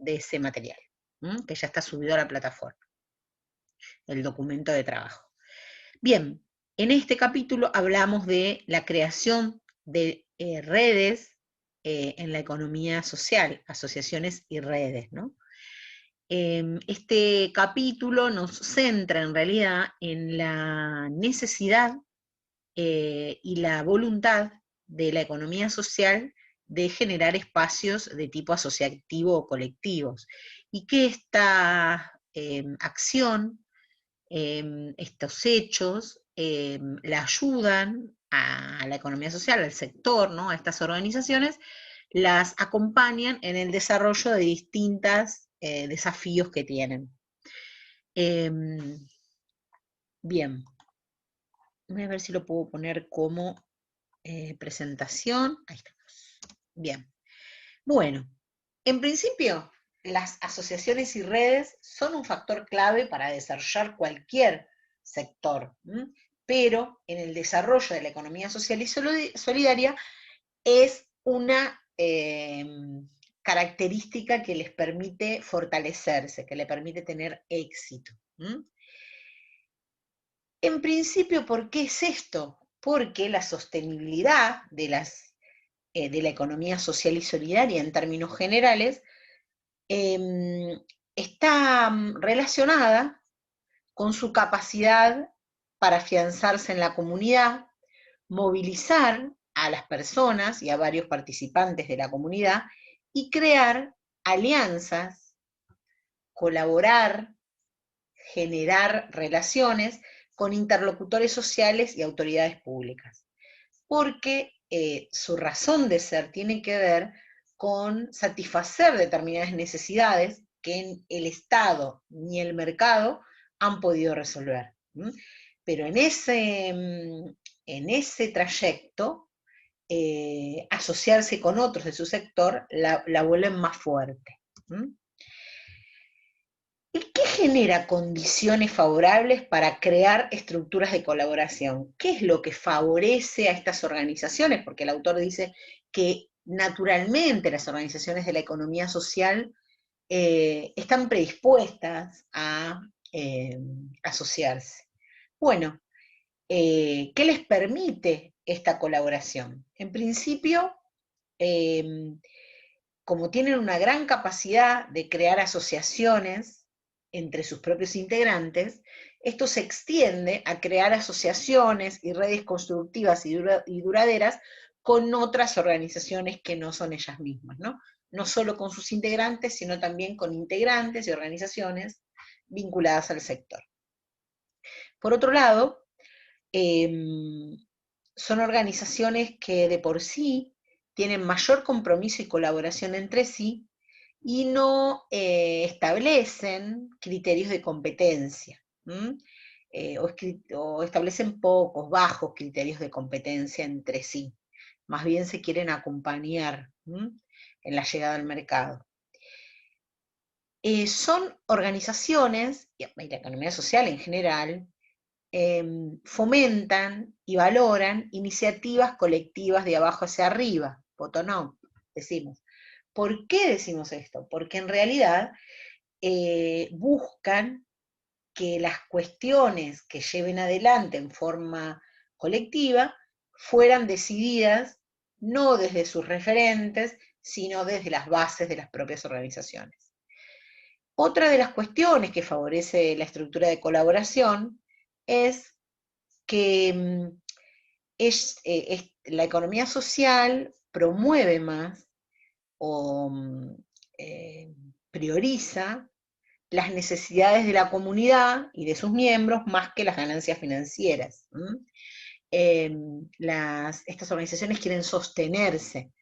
de ese material, que ya está subido a la plataforma, el documento de trabajo. Bien, en este capítulo hablamos de la creación de redes en la economía social, asociaciones y redes, ¿no? Este capítulo nos centra en realidad en la necesidad y la voluntad de la economía social de generar espacios de tipo asociativo o colectivos, y que esta acción, estos hechos, la ayudan a la economía social, al sector, ¿no? A estas organizaciones, las acompañan en el desarrollo de distintos desafíos que tienen. Bien, voy a ver si lo puedo poner como presentación. Ahí estamos. Bien. Bueno, en principio, las asociaciones y redes son un factor clave para desarrollar cualquier sector, pero en el desarrollo de la economía social y solidaria es una característica que les permite fortalecerse, que le permite tener éxito. En principio, ¿por qué es esto? Porque la sostenibilidad de la economía social y solidaria en términos generales está relacionada con su capacidad para afianzarse en la comunidad, movilizar a las personas y a varios participantes de la comunidad y crear alianzas, colaborar, generar relaciones con interlocutores sociales y autoridades públicas. Porque su razón de ser tiene que ver con satisfacer determinadas necesidades que el Estado ni el mercado han podido resolver. Pero en ese trayecto, asociarse con otros de su sector la vuelven más fuerte. ¿Y qué genera condiciones favorables para crear estructuras de colaboración? ¿Qué es lo que favorece a estas organizaciones? Porque el autor dice que naturalmente las organizaciones de la economía social están predispuestas a asociarse. Bueno, ¿qué les permite esta colaboración? En principio, como tienen una gran capacidad de crear asociaciones entre sus propios integrantes, esto se extiende a crear asociaciones y redes constructivas y duraderas con otras organizaciones que no son ellas mismas, ¿no? No solo con sus integrantes, sino también con integrantes y organizaciones vinculadas al sector. Por otro lado, son organizaciones que de por sí tienen mayor compromiso y colaboración entre sí y no establecen criterios de competencia, o establecen pocos, bajos criterios de competencia entre sí. Más bien se quieren acompañar en la llegada al mercado. Son organizaciones, y la economía social en general, fomentan y valoran iniciativas colectivas de abajo hacia arriba, bottom-up, decimos. ¿Por qué decimos esto? Porque en realidad buscan que las cuestiones que lleven adelante en forma colectiva fueran decididas no desde sus referentes, sino desde las bases de las propias organizaciones. Otra de las cuestiones que favorece la estructura de colaboración es que la economía social promueve más o prioriza las necesidades de la comunidad y de sus miembros más que las ganancias financieras. Estas organizaciones quieren sostenerse,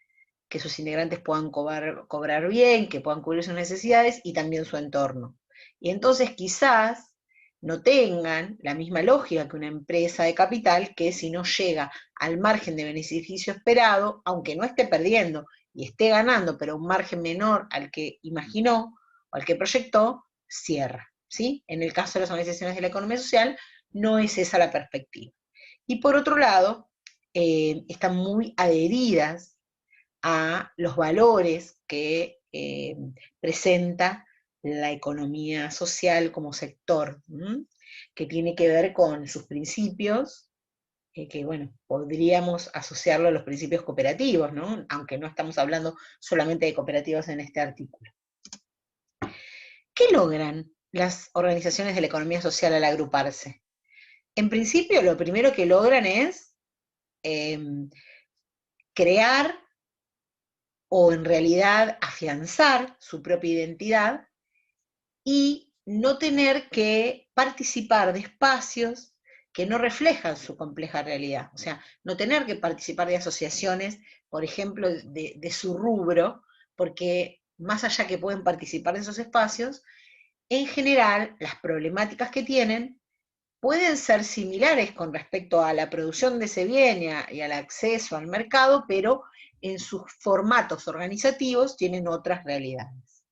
que sus integrantes puedan cobrar bien, que puedan cubrir sus necesidades y también su entorno. Y entonces quizás no tengan la misma lógica que una empresa de capital, que si no llega al margen de beneficio esperado, aunque no esté perdiendo y esté ganando, pero un margen menor al que imaginó o al que proyectó, cierra. ¿Sí? En el caso de las organizaciones de la economía social, no es esa la perspectiva. Y por otro lado, están muy adheridas a los valores que presenta la economía social como sector, que tiene que ver con sus principios, que bueno, podríamos asociarlo a los principios cooperativos, ¿no? Aunque no estamos hablando solamente de cooperativas en este artículo. ¿Qué logran las organizaciones de la economía social al agruparse? En principio, lo primero que logran es crear o en realidad afianzar su propia identidad y no tener que participar de espacios que no reflejan su compleja realidad. O sea, no tener que participar de asociaciones, por ejemplo, de su rubro, porque más allá que pueden participar de esos espacios, en general las problemáticas que tienen pueden ser similares con respecto a la producción de ese bien y al acceso al mercado, pero en sus formatos organizativos tienen otras realidades.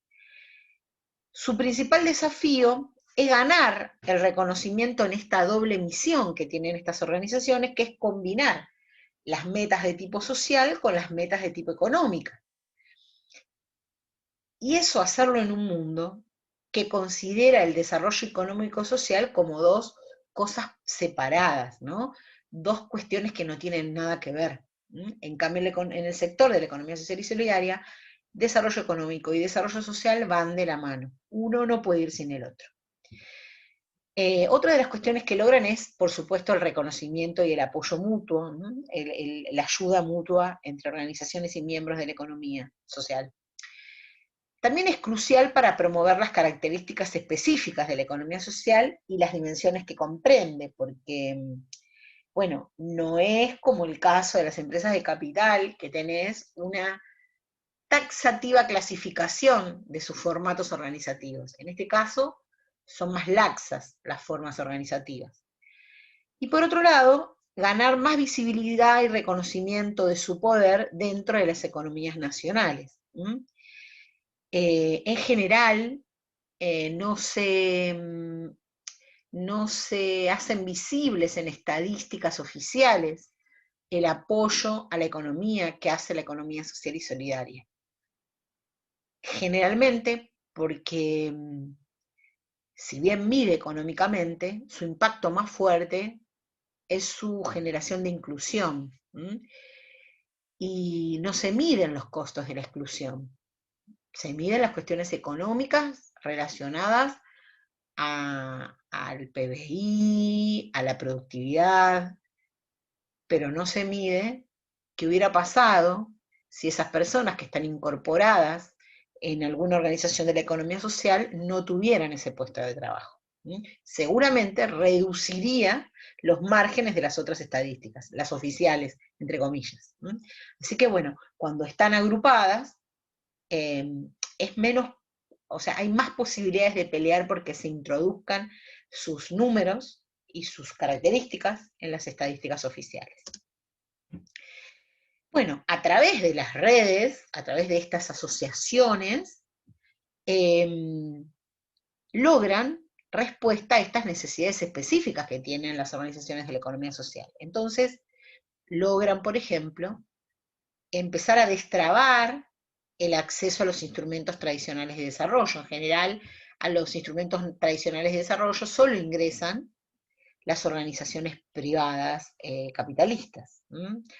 Su principal desafío es ganar el reconocimiento en esta doble misión que tienen estas organizaciones, que es combinar las metas de tipo social con las metas de tipo económica. Y eso hacerlo en un mundo que considera el desarrollo económico-social como dos cosas separadas, ¿no? Dos cuestiones que no tienen nada que ver. En cambio, en el sector de la economía social y solidaria, desarrollo económico y desarrollo social van de la mano. Uno no puede ir sin el otro. Otra de las cuestiones que logran es, por supuesto, el reconocimiento y el apoyo mutuo, ¿no? La ayuda mutua entre organizaciones y miembros de la economía social. También es crucial para promover las características específicas de la economía social y las dimensiones que comprende, porque, bueno, no es como el caso de las empresas de capital, que tenés una taxativa clasificación de sus formatos organizativos. En este caso, son más laxas las formas organizativas. Y por otro lado, ganar más visibilidad y reconocimiento de su poder dentro de las economías nacionales. En general, no se hacen visibles en estadísticas oficiales el apoyo a la economía que hace la economía social y solidaria. Generalmente porque, si bien mide económicamente, su impacto más fuerte es su generación de inclusión. Y no se miden los costos de la exclusión. Se miden las cuestiones económicas relacionadas al PBI, a la productividad, pero no se mide qué hubiera pasado si esas personas que están incorporadas en alguna organización de la economía social no tuvieran ese puesto de trabajo. Seguramente reduciría los márgenes de las otras estadísticas, las oficiales, entre comillas. Así que bueno, cuando están agrupadas, es menos, o sea, hay más posibilidades de pelear porque se introduzcan sus números y sus características en las estadísticas oficiales. Bueno, a través de las redes, a través de estas asociaciones, logran respuesta a estas necesidades específicas que tienen las organizaciones de la economía social. Entonces, logran, por ejemplo, empezar a destrabar el acceso a los instrumentos tradicionales de desarrollo. En general, a los instrumentos tradicionales de desarrollo solo ingresan las organizaciones privadas capitalistas,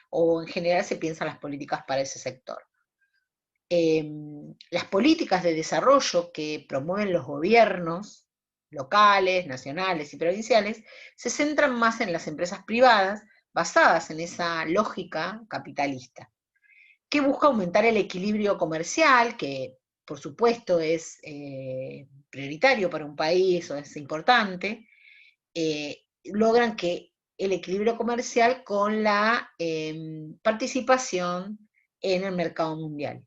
o en general se piensan las políticas para ese sector. Las políticas de desarrollo que promueven los gobiernos locales, nacionales y provinciales se centran más en las empresas privadas basadas en esa lógica capitalista, que busca aumentar el equilibrio comercial, que por supuesto es prioritario para un país o es importante. Logran que el equilibrio comercial con la participación en el mercado mundial.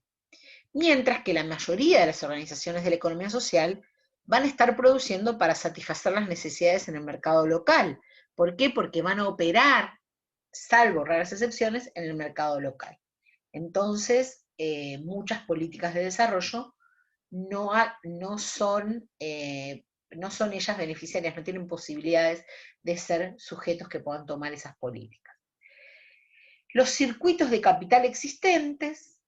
Mientras que la mayoría de las organizaciones de la economía social van a estar produciendo para satisfacer las necesidades en el mercado local. ¿Por qué? Porque van a operar, salvo raras excepciones, en el mercado local. Entonces, muchas políticas de desarrollo no son ellas beneficiarias, no tienen posibilidades de ser sujetos que puedan tomar esas políticas. Los circuitos de capital existentes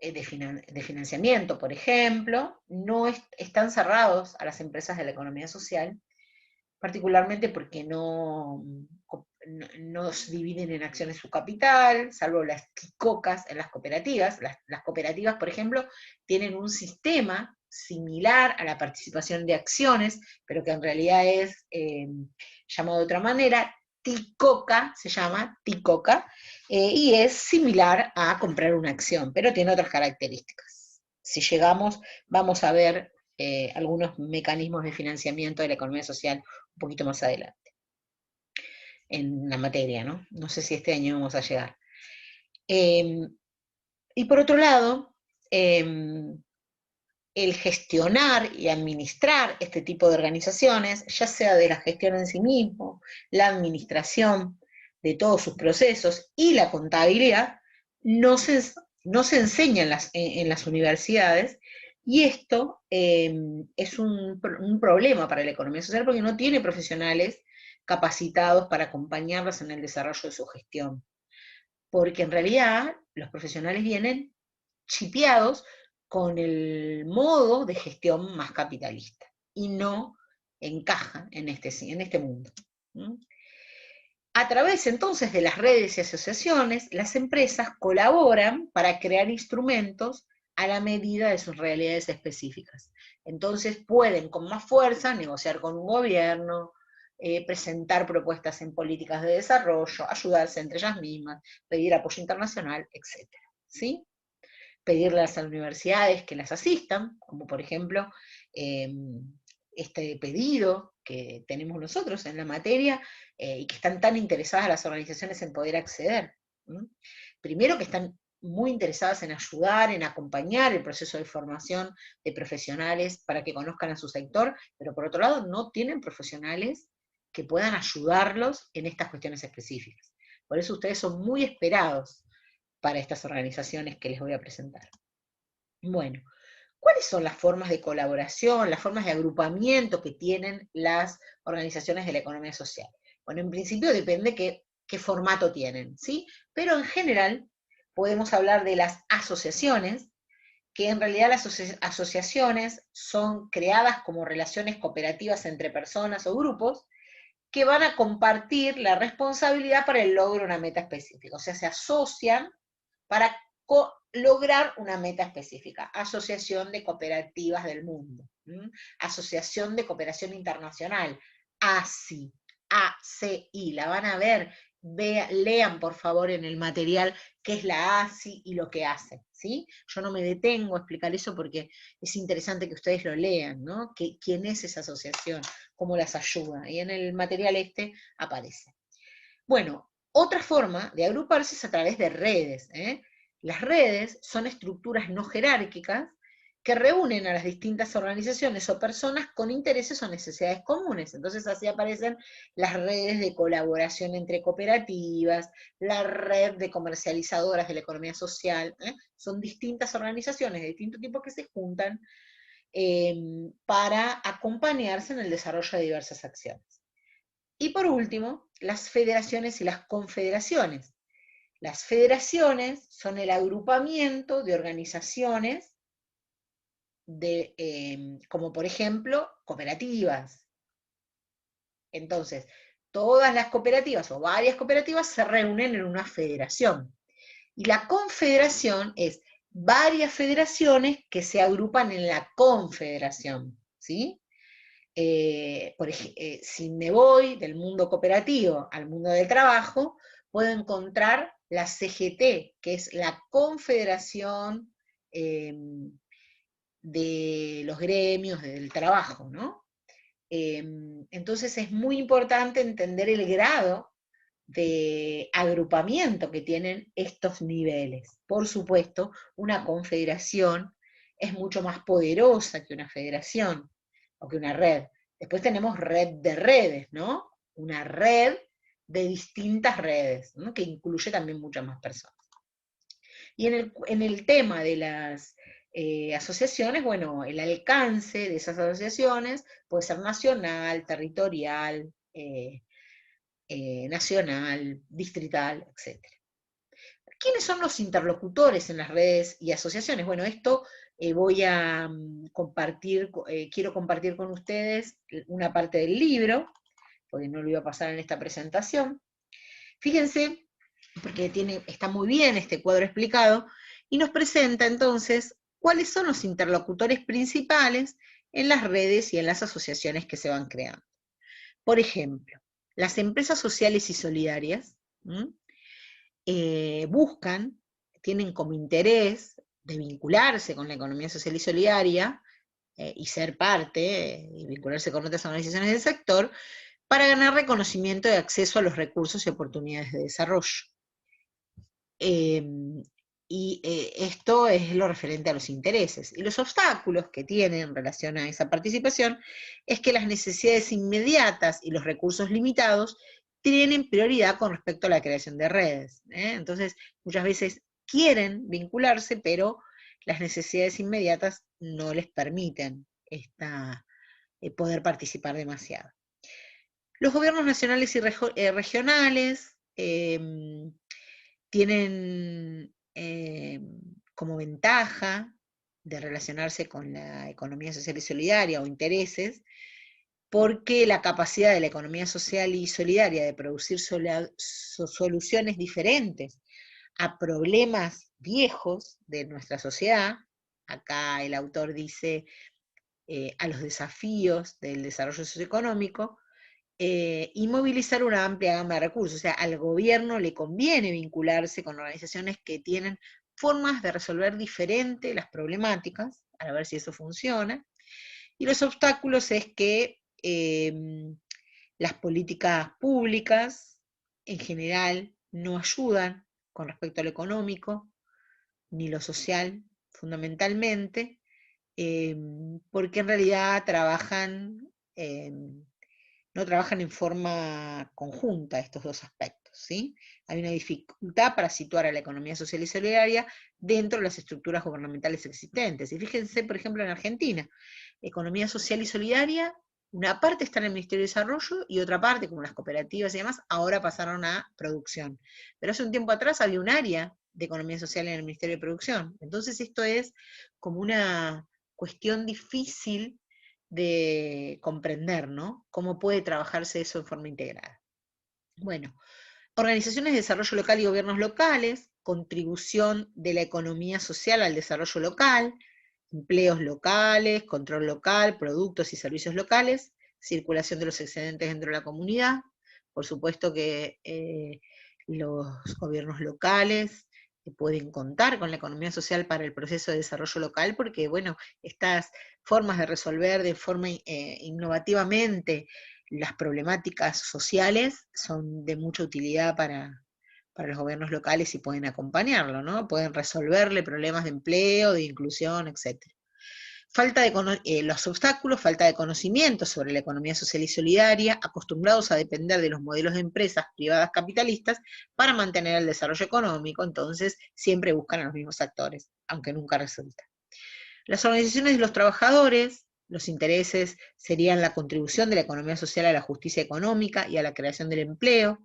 de financiamiento, por ejemplo, no están cerrados a las empresas de la economía social, particularmente porque no se dividen en acciones su capital, salvo las TICOCAs en las cooperativas. Las cooperativas, por ejemplo, tienen un sistema similar a la participación de acciones, pero que en realidad es llamado de otra manera, TICOCA, se llama TICOCA, y es similar a comprar una acción, pero tiene otras características. Si llegamos, vamos a ver algunos mecanismos de financiamiento de la economía social un poquito más adelante en la materia, ¿no? No sé si este año vamos a llegar. Y por otro lado, el gestionar y administrar este tipo de organizaciones, ya sea de la gestión en sí mismo, la administración de todos sus procesos y la contabilidad, no se enseña en las universidades, y esto es un problema para la economía social porque no tiene profesionales capacitados para acompañarlos en el desarrollo de su gestión. Porque en realidad los profesionales vienen chipeados con el modo de gestión más capitalista y no encajan en este mundo. A través entonces de las redes y asociaciones, las empresas colaboran para crear instrumentos a la medida de sus realidades específicas. Entonces pueden con más fuerza negociar con un gobierno, presentar propuestas en políticas de desarrollo, ayudarse entre ellas mismas, pedir apoyo internacional, etc. ¿Sí? Pedirle a las universidades que las asistan, como por ejemplo este pedido que tenemos nosotros en la materia, y que están tan interesadas las organizaciones en poder acceder. Primero que están muy interesadas en ayudar, en acompañar el proceso de formación de profesionales para que conozcan a su sector, pero por otro lado no tienen profesionales que puedan ayudarlos en estas cuestiones específicas. Por eso ustedes son muy esperados para estas organizaciones que les voy a presentar. Bueno, ¿cuáles son las formas de colaboración, las formas de agrupamiento que tienen las organizaciones de la economía social? Bueno, en principio depende qué formato tienen, ¿sí? Pero en general podemos hablar de las asociaciones, que en realidad las asociaciones son creadas como relaciones cooperativas entre personas o grupos que van a compartir la responsabilidad para el logro de una meta específica. O sea, se asocian para lograr una meta específica. Asociación de Cooperativas del Mundo, Asociación de Cooperación Internacional, ACI, ACI, la van a ver, lean por favor en el material qué es la ACI y lo que hace, ¿sí? Yo no me detengo a explicar eso porque es interesante que ustedes lo lean, ¿no? ¿Quién es esa asociación? ¿Cómo las ayuda? Y en el material aparece. Bueno, otra forma de agruparse es a través de redes. Las redes son estructuras no jerárquicas que reúnen a las distintas organizaciones o personas con intereses o necesidades comunes. Entonces así aparecen las redes de colaboración entre cooperativas, la red de comercializadoras de la economía social. Son distintas organizaciones de distinto tipo que se juntan para acompañarse en el desarrollo de diversas acciones. Y por último, las federaciones y las confederaciones. Las federaciones son el agrupamiento de organizaciones como por ejemplo cooperativas. Entonces, todas las cooperativas o varias cooperativas se reúnen en una federación. Y la confederación es varias federaciones que se agrupan en la confederación, ¿sí? Si me voy del mundo cooperativo al mundo del trabajo, puedo encontrar la CGT, que es la Confederación de los Gremios del Trabajo, ¿no? Entonces es muy importante entender el grado de agrupamiento que tienen estos niveles. Por supuesto, una confederación es mucho más poderosa que una federación o que una red. Después tenemos red de redes, ¿no? Una red de distintas redes, ¿no? Que incluye también muchas más personas. Y en el tema de las asociaciones, bueno, el alcance de esas asociaciones puede ser nacional, territorial, nacional, distrital, etc. ¿Quiénes son los interlocutores en las redes y asociaciones? Bueno, esto voy a compartir, quiero compartir con ustedes una parte del libro, porque no lo iba a pasar en esta presentación. Fíjense, porque está muy bien este cuadro explicado, y nos presenta entonces cuáles son los interlocutores principales en las redes y en las asociaciones que se van creando. Por ejemplo, las empresas sociales y solidarias buscan, tienen como interés de vincularse con la economía social y solidaria y ser parte y vincularse con otras organizaciones del sector para ganar reconocimiento y acceso a los recursos y oportunidades de desarrollo. Esto es lo referente a los intereses. Y los obstáculos que tienen en relación a esa participación es que las necesidades inmediatas y los recursos limitados tienen prioridad con respecto a la creación de redes. Entonces, muchas veces quieren vincularse, pero las necesidades inmediatas no les permiten poder participar demasiado. Los gobiernos nacionales y regionales tienen como ventaja de relacionarse con la economía social y solidaria o intereses, porque la capacidad de la economía social y solidaria de producir soluciones diferentes a problemas viejos de nuestra sociedad, acá el autor dice a los desafíos del desarrollo socioeconómico, y movilizar una amplia gama de recursos. O sea, al gobierno le conviene vincularse con organizaciones que tienen formas de resolver diferente las problemáticas, para ver si eso funciona. Y los obstáculos es que las políticas públicas en general no ayudan con respecto a lo económico, ni lo social, fundamentalmente, porque en realidad no trabajan en forma conjunta estos dos aspectos, ¿sí? Hay una dificultad para situar a la economía social y solidaria dentro de las estructuras gubernamentales existentes. Y fíjense, por ejemplo, en Argentina, economía social y solidaria, una parte está en el Ministerio de Desarrollo y otra parte, como las cooperativas y demás, ahora pasaron a producción. Pero hace un tiempo atrás había un área de economía social en el Ministerio de Producción. Entonces esto es como una cuestión difícil de comprender, ¿no? Cómo puede trabajarse eso en forma integrada. Bueno, organizaciones de desarrollo local y gobiernos locales, contribución de la economía social al desarrollo local, empleos locales, control local, productos y servicios locales, circulación de los excedentes dentro de la comunidad, por supuesto que los gobiernos locales pueden contar con la economía social para el proceso de desarrollo local, porque, bueno, estas formas de resolver de forma innovativamente las problemáticas sociales son de mucha utilidad para los gobiernos locales y pueden acompañarlo, ¿no? Pueden resolverle problemas de empleo, de inclusión, etc. Los obstáculos, falta de conocimiento sobre la economía social y solidaria, acostumbrados a depender de los modelos de empresas privadas capitalistas para mantener el desarrollo económico, entonces siempre buscan a los mismos actores, aunque nunca resulta. Las organizaciones de los trabajadores, los intereses serían la contribución de la economía social a la justicia económica y a la creación del empleo,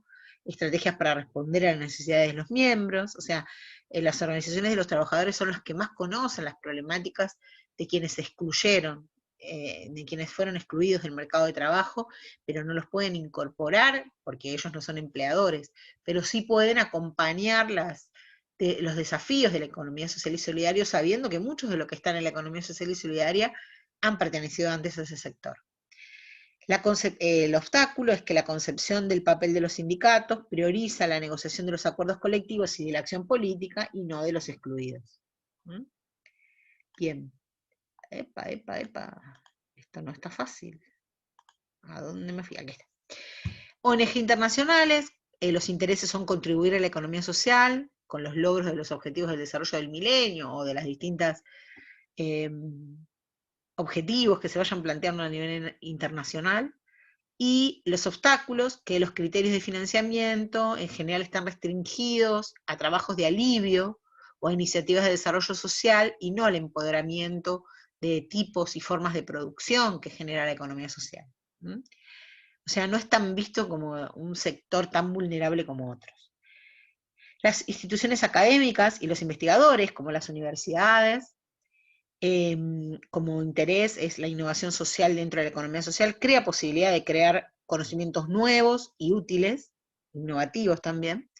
estrategias para responder a las necesidades de los miembros, o sea, las organizaciones de los trabajadores son las que más conocen las problemáticas de quienes se excluyeron, de quienes fueron excluidos del mercado de trabajo, pero no los pueden incorporar porque ellos no son empleadores, pero sí pueden acompañar los desafíos de la economía social y solidaria, sabiendo que muchos de los que están en la economía social y solidaria han pertenecido antes a ese sector. El obstáculo es que la concepción del papel de los sindicatos prioriza la negociación de los acuerdos colectivos y de la acción política y no de los excluidos. Bien. Epa. Esto no está fácil. ¿A dónde me fui? Aquí está. ONG internacionales, los intereses son contribuir a la economía social con los logros de los objetivos del desarrollo del milenio o de las distintas objetivos que se vayan planteando a nivel internacional, y los obstáculos, que los criterios de financiamiento en general están restringidos a trabajos de alivio o a iniciativas de desarrollo social y no al empoderamiento de tipos y formas de producción que genera la economía social. O sea, no es tan visto como un sector tan vulnerable como otros. Las instituciones académicas y los investigadores, como las universidades, como interés es la innovación social dentro de la economía social, crea posibilidad de crear conocimientos nuevos y útiles, innovativos también,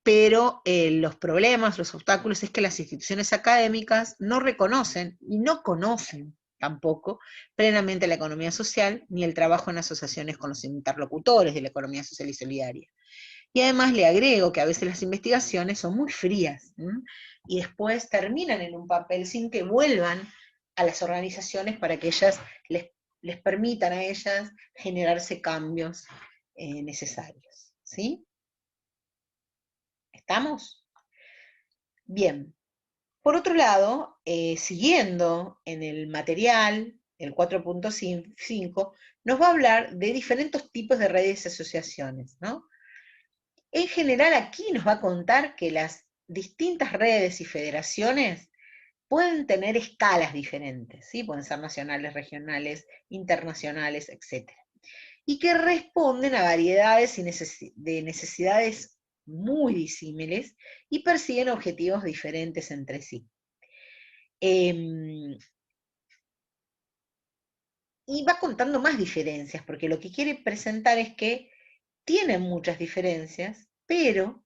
pero los problemas, los obstáculos es que las instituciones académicas no reconocen y no conocen tampoco plenamente la economía social ni el trabajo en asociaciones con los interlocutores de la economía social y solidaria. Y además le agrego que a veces las investigaciones son muy frías, ¿sí? Y después terminan en un papel sin que vuelvan a las organizaciones para que ellas les permitan a ellas generarse cambios necesarios. ¿Sí? ¿Estamos? Bien. Por otro lado, siguiendo en el material, el 4.5, nos va a hablar de diferentes tipos de redes y asociaciones, ¿no? En general aquí nos va a contar que las distintas redes y federaciones pueden tener escalas diferentes, ¿sí? Pueden ser nacionales, regionales, internacionales, etc. Y que responden a variedades de necesidades muy disímiles y persiguen objetivos diferentes entre sí. Y va contando más diferencias, porque lo que quiere presentar es que tienen muchas diferencias, pero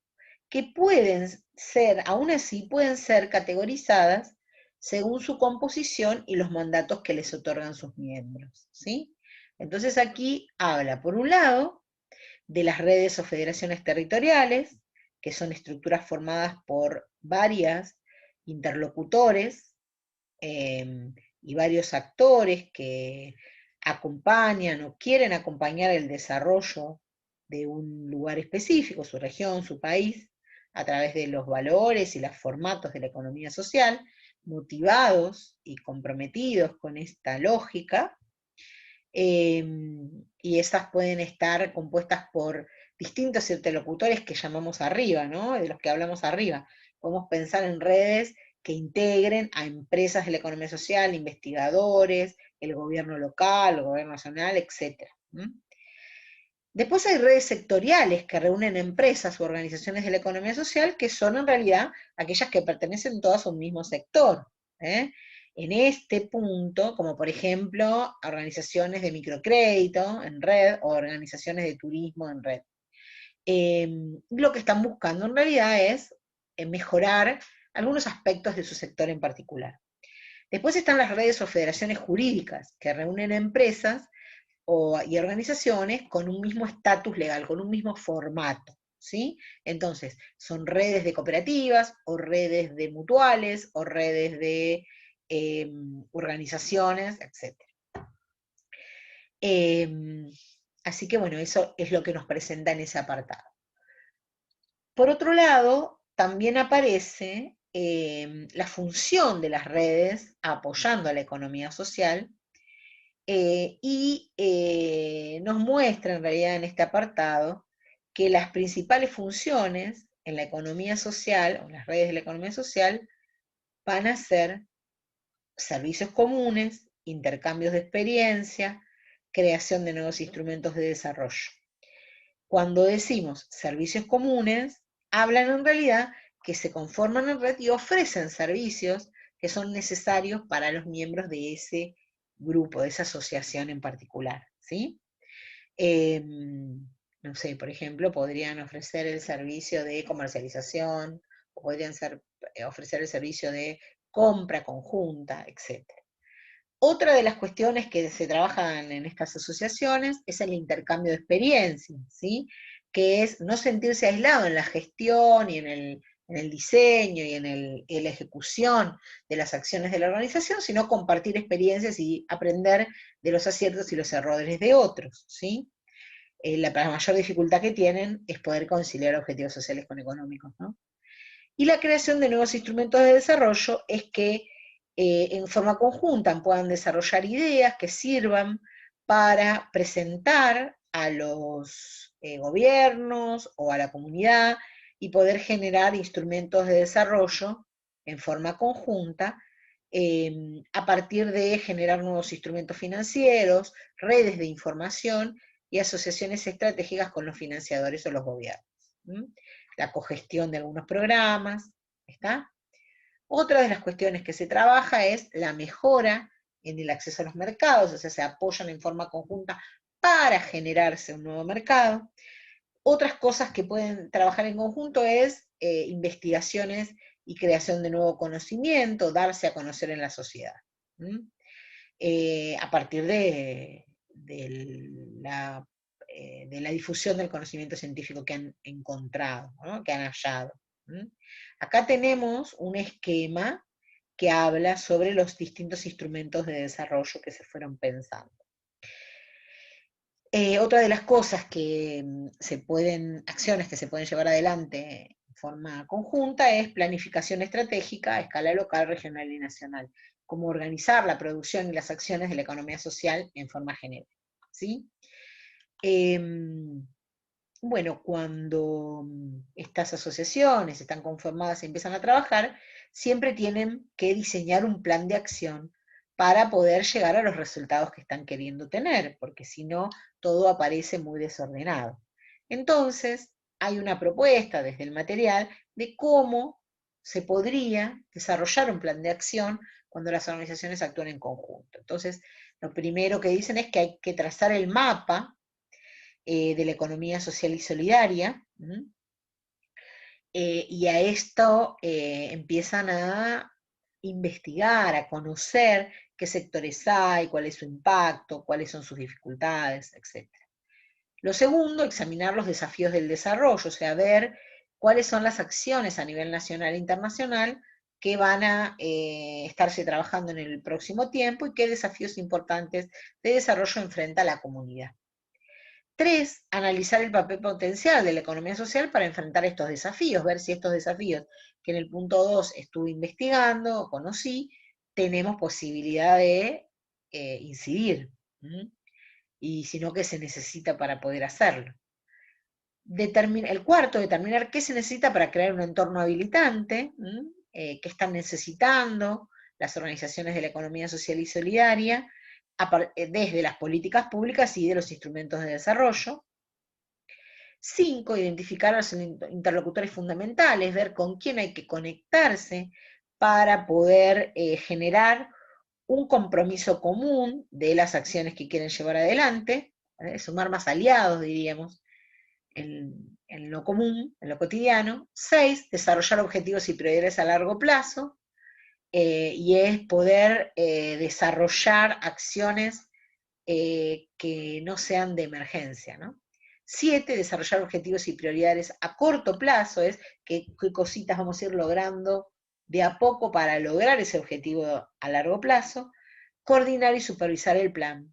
que pueden ser, aún así, pueden ser categorizadas según su composición y los mandatos que les otorgan sus miembros, ¿sí? Entonces aquí habla, por un lado, de las redes o federaciones territoriales, que son estructuras formadas por varias interlocutores y varios actores que acompañan o quieren acompañar el desarrollo de un lugar específico, su región, su país, a través de los valores y los formatos de la economía social, motivados y comprometidos con esta lógica, y esas pueden estar compuestas por distintos interlocutores que llamamos arriba, ¿no? De los que hablamos arriba. Podemos pensar en redes que integren a empresas de la economía social, investigadores, el gobierno local, el gobierno nacional, etc. Después hay redes sectoriales que reúnen empresas u organizaciones de la economía social que son en realidad aquellas que pertenecen todas a un mismo sector. ¿eh? En este punto, como por ejemplo organizaciones de microcrédito en red o organizaciones de turismo en red. Lo que están buscando en realidad es mejorar algunos aspectos de su sector en particular. Después están las redes o federaciones jurídicas que reúnen empresas y organizaciones con un mismo estatus legal, con un mismo formato, ¿sí? Entonces, son redes de cooperativas, o redes de mutuales, o redes de organizaciones, etc. Así que bueno, eso es lo que nos presenta en ese apartado. Por otro lado, también aparece la función de las redes apoyando a la economía social, y nos muestra en realidad en este apartado que las principales funciones en la economía social, o en las redes de la economía social, van a ser servicios comunes, intercambios de experiencia, creación de nuevos instrumentos de desarrollo. Cuando decimos servicios comunes, hablan en realidad que se conforman en red y ofrecen servicios que son necesarios para los miembros de ese grupo, de esa asociación en particular, ¿sí? No sé, por ejemplo, podrían ofrecer el servicio de comercialización, o podrían ofrecer el servicio de compra conjunta, etc. Otra de las cuestiones que se trabajan en estas asociaciones es el intercambio de experiencias, ¿sí? Que es no sentirse aislado en la gestión y en el diseño y en la ejecución de las acciones de la organización, sino compartir experiencias y aprender de los aciertos y los errores de otros, ¿sí? La mayor dificultad que tienen es poder conciliar objetivos sociales con económicos, ¿no? Y la creación de nuevos instrumentos de desarrollo es que en forma conjunta puedan desarrollar ideas que sirvan para presentar a los gobiernos o a la comunidad y poder generar instrumentos de desarrollo en forma conjunta, a partir de generar nuevos instrumentos financieros, redes de información y asociaciones estratégicas con los financiadores o los gobiernos. la cogestión de algunos programas, ¿está? Otra de las cuestiones que se trabaja es la mejora en el acceso a los mercados, o sea, se apoyan en forma conjunta para generarse un nuevo mercado. Otras cosas que pueden trabajar en conjunto es investigaciones y creación de nuevo conocimiento, darse a conocer en la sociedad. A partir de la difusión del conocimiento científico que han encontrado, ¿no? Que han hallado. Acá tenemos un esquema que habla sobre los distintos instrumentos de desarrollo que se fueron pensando. Otra de las cosas que acciones que se pueden llevar adelante en forma conjunta es planificación estratégica a escala local, regional y nacional, cómo organizar la producción y las acciones de la economía social en forma general, ¿sí? Bueno, cuando estas asociaciones están conformadas y empiezan a trabajar, siempre tienen que diseñar un plan de acción para poder llegar a los resultados que están queriendo tener, porque si no, todo aparece muy desordenado. Entonces, hay una propuesta desde el material de cómo se podría desarrollar un plan de acción cuando las organizaciones actúan en conjunto. Entonces, lo primero que dicen es que hay que trazar el mapa de la economía social y solidaria, y a esto empiezan a investigar, a conocer qué sectores hay, cuál es su impacto, cuáles son sus dificultades, etc. Lo segundo, examinar los desafíos del desarrollo, o sea, ver cuáles son las acciones a nivel nacional e internacional que van a estarse trabajando en el próximo tiempo y qué desafíos importantes de desarrollo enfrenta la comunidad. 3, analizar el papel potencial de la economía social para enfrentar estos desafíos, ver si estos desafíos que en el punto 2 estuve investigando, conocí, tenemos posibilidad de incidir, y si no, qué se necesita para poder hacerlo. El cuarto, determinar qué se necesita para crear un entorno habilitante, qué están necesitando las organizaciones de la economía social y solidaria, desde las políticas públicas y de los instrumentos de desarrollo. 5, identificar a los interlocutores fundamentales, ver con quién hay que conectarse para poder generar un compromiso común de las acciones que quieren llevar adelante, sumar más aliados, diríamos, en lo común, en lo cotidiano. 6, desarrollar objetivos y prioridades a largo plazo, y es poder desarrollar acciones que no sean de emergencia, ¿no? 7, desarrollar objetivos y prioridades a corto plazo, es qué cositas vamos a ir logrando de a poco para lograr ese objetivo a largo plazo. Coordinar y supervisar el plan,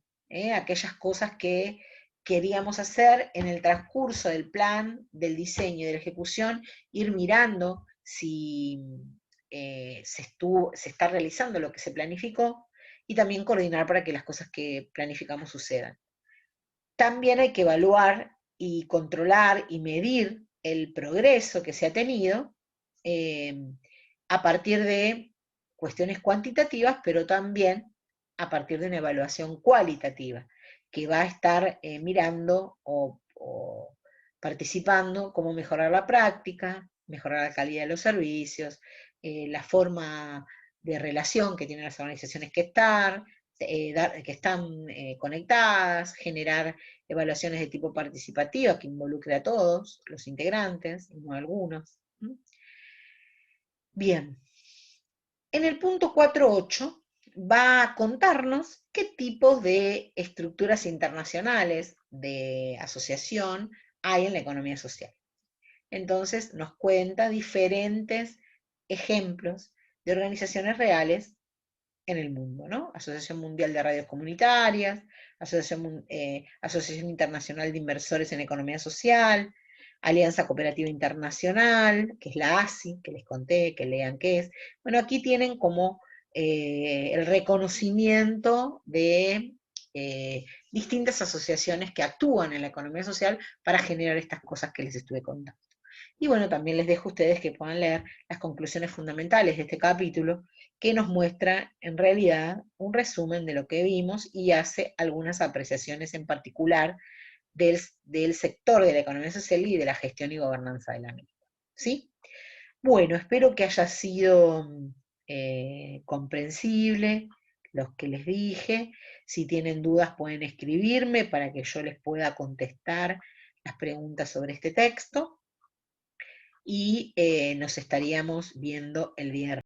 aquellas cosas que queríamos hacer en el transcurso del plan, del diseño y de la ejecución, ir mirando si se está realizando lo que se planificó, y también coordinar para que las cosas que planificamos sucedan. También hay que evaluar y controlar y medir el progreso que se ha tenido a partir de cuestiones cuantitativas, pero también a partir de una evaluación cualitativa, que va a estar mirando o participando cómo mejorar la práctica, mejorar la calidad de los servicios, la forma de relación que tienen las organizaciones que están conectadas, generar evaluaciones de tipo participativa que involucre a todos los integrantes, y no a algunos. Bien, en el punto 4.8 va a contarnos qué tipos de estructuras internacionales de asociación hay en la economía social. Entonces nos cuenta diferentes ejemplos de organizaciones reales en el mundo, ¿no? Asociación Mundial de Radios Comunitarias, Asociación Internacional de Inversores en Economía Social, Alianza Cooperativa Internacional, que es la ASI, que les conté, que lean qué es. Bueno, aquí tienen como el reconocimiento de distintas asociaciones que actúan en la economía social para generar estas cosas que les estuve contando. Y bueno, también les dejo a ustedes que puedan leer las conclusiones fundamentales de este capítulo, que nos muestra en realidad un resumen de lo que vimos y hace algunas apreciaciones en particular del sector de la economía social y de la gestión y gobernanza de la misma. ¿sí? Bueno, espero que haya sido comprensible los que les dije. Si tienen dudas pueden escribirme para que yo les pueda contestar las preguntas sobre este texto. Y nos estaríamos viendo el viernes.